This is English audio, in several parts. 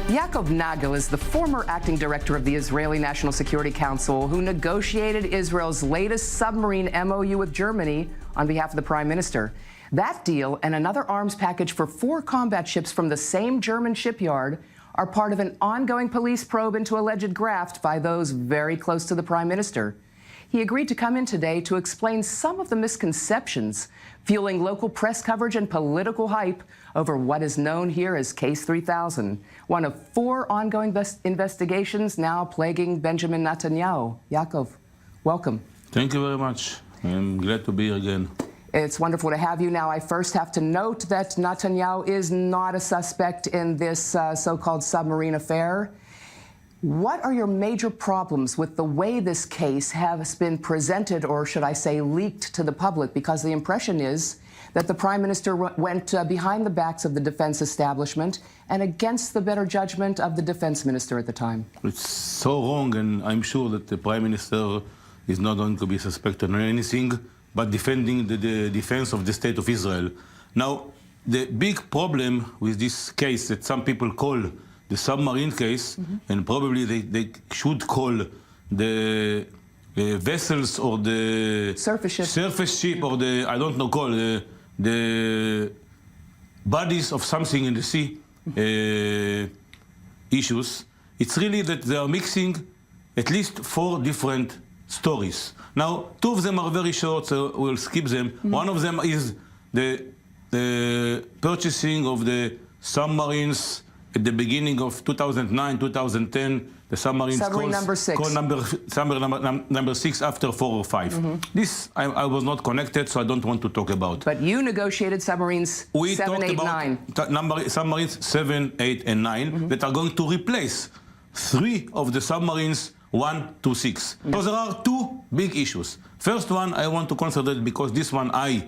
Yaakov Nagel is the former acting director of the Israeli National Security Council who negotiated Israel's latest submarine MOU with Germany on behalf of the Prime Minister. That deal and another arms package for 4 combat ships from the same German shipyard are part of an ongoing police probe into alleged graft by those very close to the Prime Minister. He agreed to come in today to explain some of the misconceptions fueling local press coverage and political hype over what is known here as Case 3000, one of 4 ongoing investigations now plaguing Benjamin Netanyahu. Yaakov, welcome. Thank you very much. I'm glad to be here again. It's wonderful to have you. Now, I first have to note that Netanyahu is not a suspect in this so-called submarine affair. What are your major problems with the way this case has been presented, or should I say leaked to the public? Because the impression is that the Prime Minister went behind the backs of the defense establishment and against the better judgment of the defense minister at the time. It's so wrong, and I'm sure that the Prime Minister is not going to be suspected on anything but defending the defense of the State of Israel. Now, the big problem with this case that some people call the submarine case, and probably they should call the vessels or the surface ship or the, I don't know, call the bodies of something in the sea issues. It's really that they are mixing at least 4 different stories. Now, 2 of them are very short, so we'll skip them. One of them is the purchasing of the submarines at the beginning of 2009, 2010, the submarines submarine number 6 after 4 or 5. This I was not connected, so I don't want to talk about. But you negotiated submarines 7, 8, 9. Submarines 7, 8, and 9 that are going to replace 3 of the submarines 1 to 6. So there are 2 big issues. First one I want to consider because this one I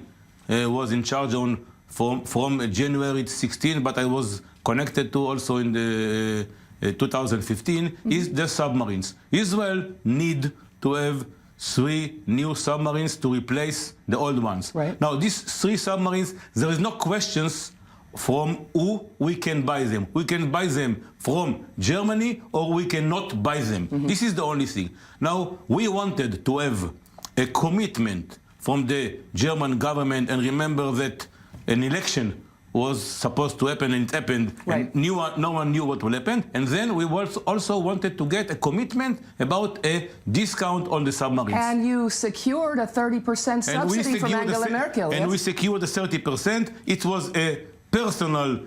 was in charge on from January 16, but I was connected to also in the 2015, is the submarines. Israel need to have 3 new submarines to replace the old ones. Right. Now, these 3 submarines, there is no questions from who we can buy them. We can buy them from Germany or we cannot buy them. This is the only thing. Now, we wanted to have a commitment from the German government, and remember that an election was supposed to happen, and it happened, right. And no one knew what will happen. And then we also wanted to get a commitment about a discount on the submarines. And you secured a 30% subsidy from Angela Merkel. And we secured the 30%. It was a personal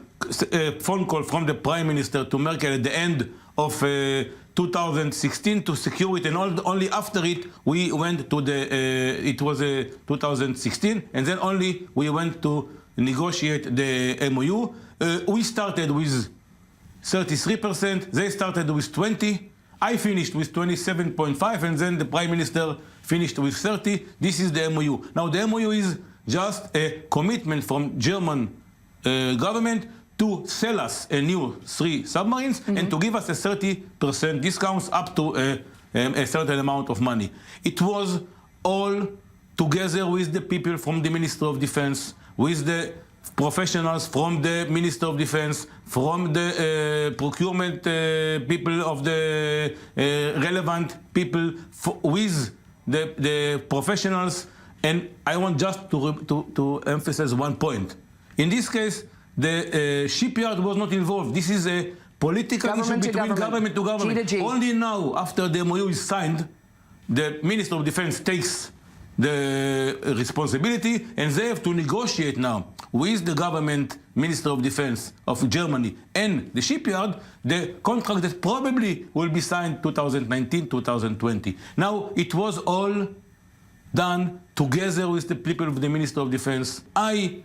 phone call from the Prime Minister to Merkel at the end of 2016 to secure it, and only after it we went to the, it was 2016, and then only we went to negotiate the MOU. We started with 33%, they started with 20%, I finished with 27.5%, and then the Prime Minister finished with 30%. This is the MOU. Now the MOU is just a commitment from German government to sell us a new 3 submarines and to give us a 30% discounts up to a certain amount of money. It was all together with the people from the Ministry of Defense, with the professionals from the Minister of Defense, from the procurement people of the relevant people, with the professionals. And I want just to emphasize one point. In this case, the shipyard was not involved. This is a political issue between government to government. G to G. Only now, after the MOU is signed, the Minister of Defense takes the responsibility, and they have to negotiate now with the government, Minister of Defense of Germany, and the shipyard, the contract that probably will be signed 2019, 2020. Now, it was all done together with the people of the Minister of Defense. I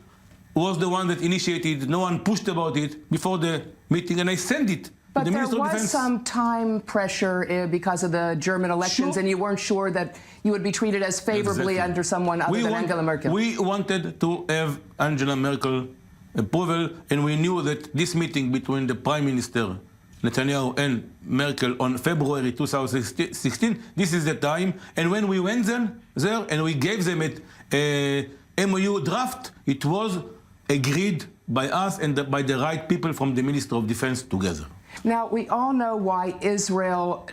was the one that initiated, no one pushed about it before the meeting, and I sent it. But there was some time pressure because of the German elections, and you weren't sure that you would be treated as favorably under someone other than Angela Merkel. We wanted to have Angela Merkel approval, and we knew that this meeting between the Prime Minister Netanyahu and Merkel on February 2016, this is the time. And when we went there and we gave them a MOU draft, it was agreed by us and by the right people from the Ministry of Defense together. Now, we all know why Israel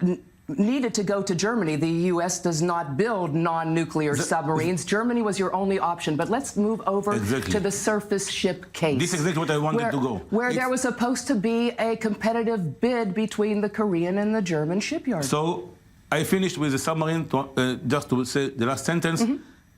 needed to go to Germany. The U.S. does not build non-nuclear submarines. Germany was your only option. But let's move over to the surface ship case. This is exactly what I wanted to go. Where there was supposed to be a competitive bid between the Korean and the German shipyard. So I finished with the submarine, just to say the last sentence.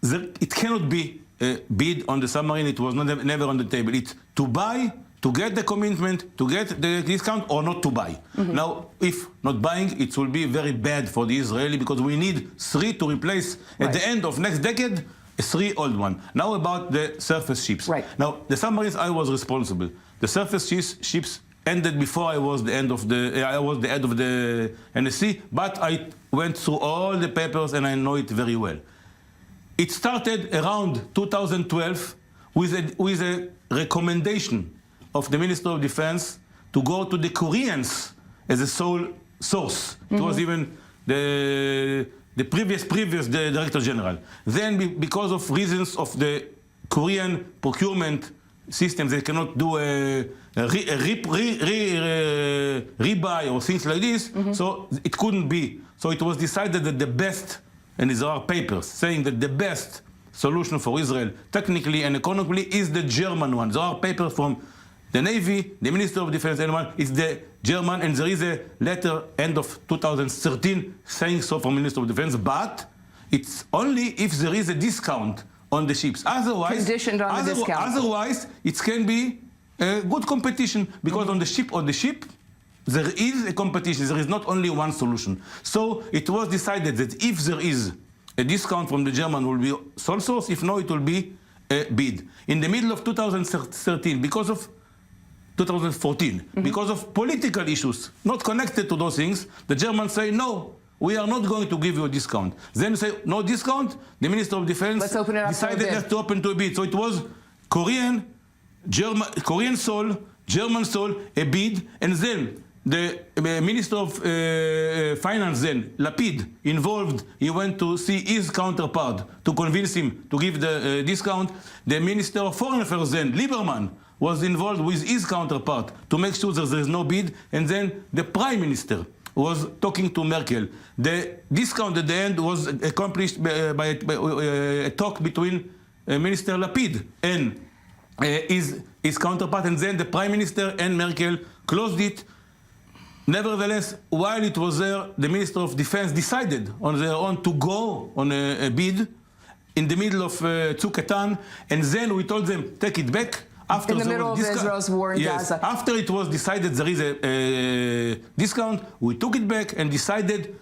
It cannot be a bid on the submarine. It was never on the table. It's to buy, to get the commitment, to get the discount, or not to buy. Now, if not buying, it will be very bad for the Israeli, because we need 3 to replace, at the end of next decade, 3 old one. Now about the surface ships. Now, the submarines, I was responsible. The surface ships ended before I was the head of the NSC, but I went through all the papers and I know it very well. It started around 2012 with a recommendation of the Minister of Defense to go to the Koreans as a sole source. It was even the previous Director General. Then, because of reasons of the Korean procurement systems, they cannot do a rebuy or things like this, so it couldn't be. So it was decided that the best, and there are papers saying that the best solution for Israel, technically and economically, is the German one. There are papers from the Navy, the Minister of Defense, anyone, is the German, and there is a letter end of 2013 saying so from Minister of Defense, but it's only if there is a discount on the ships. Otherwise, conditioned on the discount. Otherwise, it can be a good competition, because on the ship, there is a competition. There is not only one solution. So it was decided that if there is a discount from the German, will be sole source. If no, it will be a bid. In the middle of 2013, because of 2014, because of political issues not connected to those things, the Germans say, no, we are not going to give you a discount. Then say, no discount. The Minister of Defense decided to open to a bid. So it was Korean sole, German sole, a bid, and then the Minister of Finance, then Lapid, involved. He went to see his counterpart to convince him to give the discount. The Minister of Foreign Affairs, then Lieberman, was involved with his counterpart to make sure that there is no bid. And then the Prime Minister was talking to Merkel. The discount at the end was accomplished by a talk between Minister Lapid and his counterpart, and then the Prime Minister and Merkel closed it. Nevertheless, while it was there, the Minister of Defense decided on their own to go on a bid in the middle of Tzukatan, and then we told them, take it back. After in the middle of Israel's war in Gaza. After it was decided there is a discount, we took it back and decided,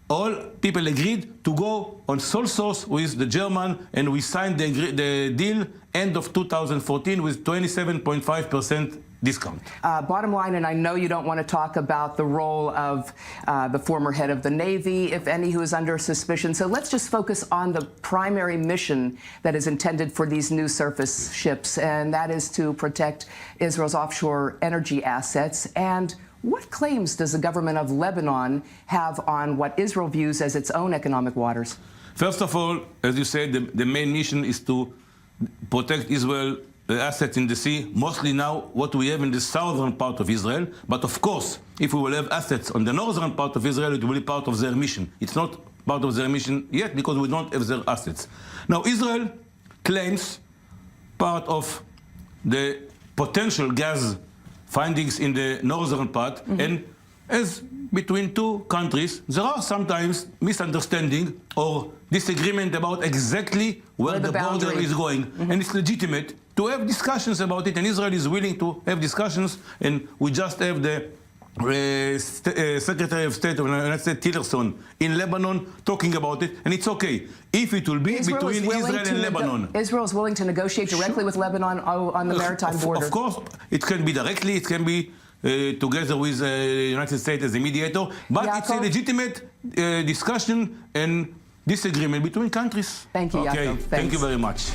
all people agreed to go on sole source with the German, and we signed the deal end of 2014 with 27.5% discount. Bottom line, and I know you don't want to talk about the role of the former head of the Navy, if any, who is under suspicion. So let's just focus on the primary mission that is intended for these new surface ships, and that is to protect Israel's offshore energy assets. And what claims does the government of Lebanon have on what Israel views as its own economic waters? First of all, as you said, the main mission is to protect Israel assets in the sea, mostly now what we have in the southern part of Israel. But of course, if we will have assets on the northern part of Israel, it will be part of their mission. It's not part of their mission yet because we don't have their assets. Now, Israel claims part of the potential gas findings in the northern part, and as between two countries, there are sometimes misunderstanding or disagreement about exactly where the border is going, and it's legitimate to have discussions about it, and Israel is willing to have discussions, and we just have the Secretary of State of the United States, Tillerson, in Lebanon talking about it, and it's okay if it will be between Israel and Lebanon. Israel is willing to negotiate directly with Lebanon on the maritime border. Of course, it can be directly, it can be together with the United States as a mediator, but it's a legitimate discussion and disagreement between countries. Thank you, Yaakov. Thank you very much.